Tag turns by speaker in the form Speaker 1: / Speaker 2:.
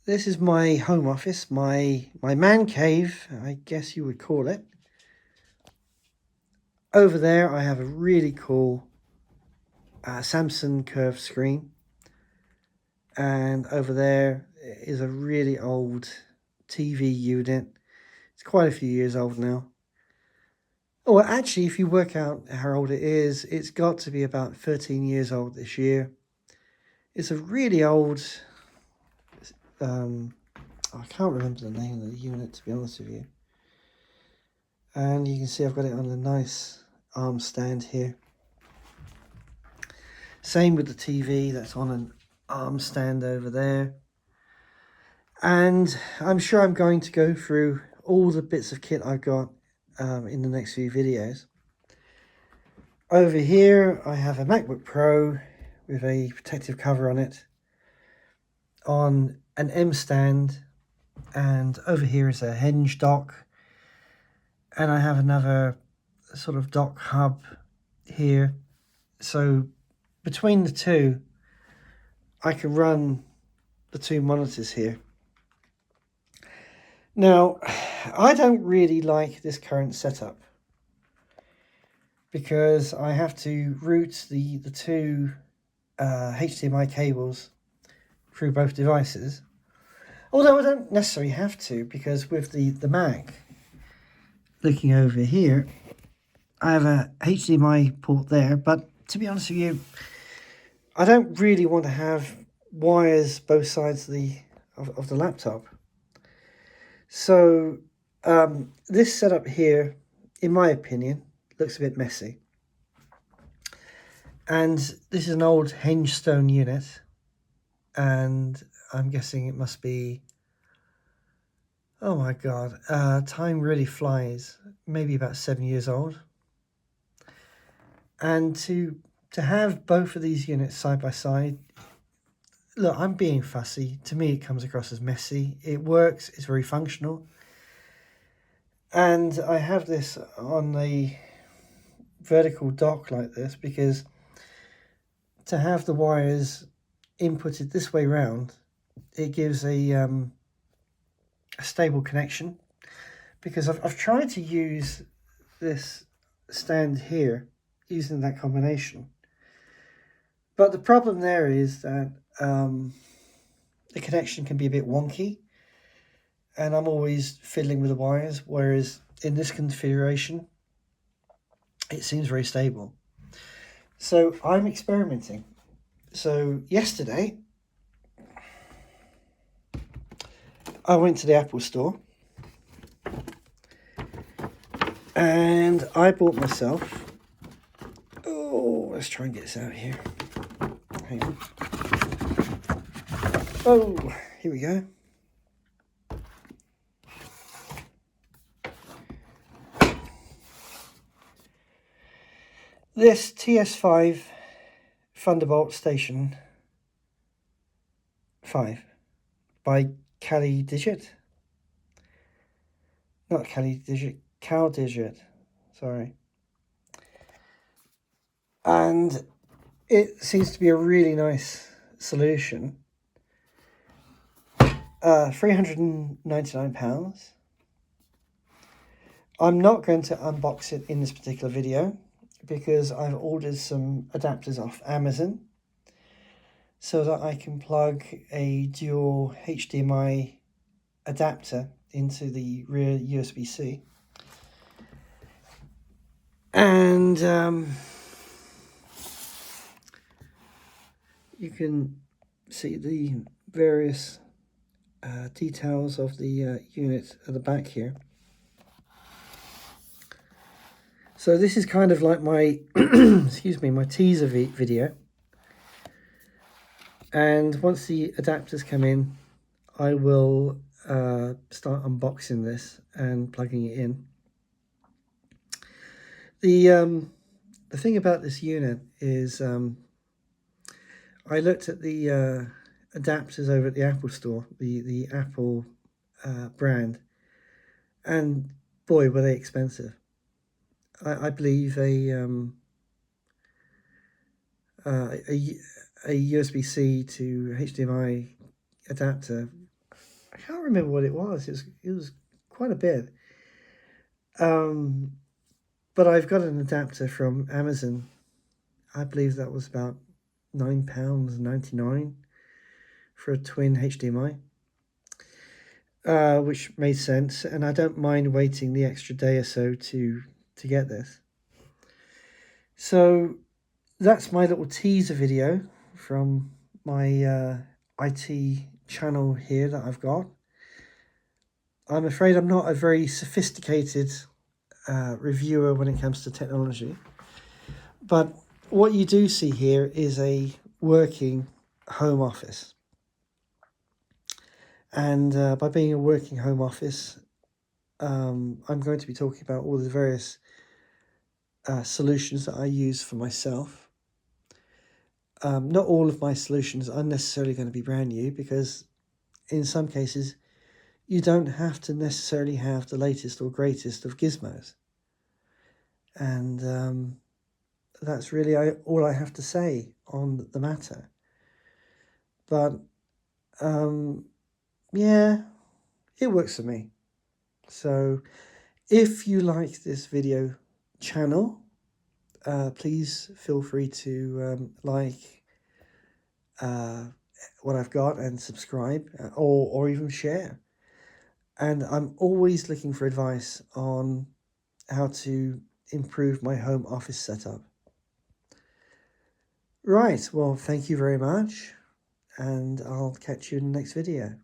Speaker 1: this is my home office, my man cave, I guess you would call it. Over there I have a really cool Samsung curved screen, and over there is a really old TV unit. It's quite a few years old now. Oh, well, actually, if you work out how old it is, it's got to be about 13 years old this year. It's a really old, I can't remember the name of the unit, to be honest with you. And you can see I've got it on a nice arm stand here. Same with the TV, that's on an arm stand over there. And I'm sure I'm going to go through all the bits of kit I've got in the next few videos. Over here I have a MacBook Pro with a protective cover on it, on an M stand, and over here is a Henge dock, and I have another sort of dock hub here. So between the two I can run the two monitors here. Now, I don't really like this current setup because I have to route the two HDMI cables through both devices. Although I don't necessarily have to, because with the Mac, looking over here, I have a HDMI port there, but to be honest with you, I don't really want to have wires both sides of the laptop. So this setup here, in my opinion, looks a bit messy. And this is an old Henge Stone unit, and I'm guessing it must be, oh my god, time really flies, maybe about 7 years old. And to have both of these units side by side, look, I'm being fussy. To me, it comes across as messy. It works, it's very functional. And I have this on a vertical dock like this because to have the wires inputted this way round, it gives a stable connection. Because I've tried to use this stand here using that combination. But the problem there is that the connection can be a bit wonky, and I'm always fiddling with the wires, whereas in this configuration it seems very stable. So I'm experimenting. So yesterday I went to the Apple store and I bought myself, oh, let's try and get this out here. Hang on. Oh, here we go. This TS5 Thunderbolt Station 5 by CalDigit. Not CalDigit, sorry. And it seems to be a really nice solution. £399. I'm not going to unbox it in this particular video because I've ordered some adapters off Amazon so that I can plug a dual HDMI adapter into the rear USB-C. And you can see the various details of the unit at the back here. So this is kind of like my excuse me, my teaser video, and once the adapters come in I will start unboxing this and plugging it in. The thing about this unit is I looked at the adapters over at the Apple store, the Apple brand, and boy were they expensive. I believe a USB-C to HDMI adapter I can't remember what it was. It was quite a bit. But I've got an adapter from Amazon. I believe that was about £9.99 for a twin HDMI, which made sense. And I don't mind waiting the extra day or so to get this. So that's my little teaser video from my IT channel here that I've got. I'm afraid I'm not a very sophisticated reviewer when it comes to technology, but what you do see here is a working home office. And by being a working home office, I'm going to be talking about all the various solutions that I use for myself. Not all of my solutions are necessarily going to be brand new, because in some cases you don't have to necessarily have the latest or greatest of gizmos. And that's really all I have to say on the matter. But yeah, it works for me. So if you like this video channel, please feel free to like what I've got and subscribe, or even share. And I'm always looking for advice on how to improve my home office setup. Right, well, thank you very much, and I'll catch you in the next video.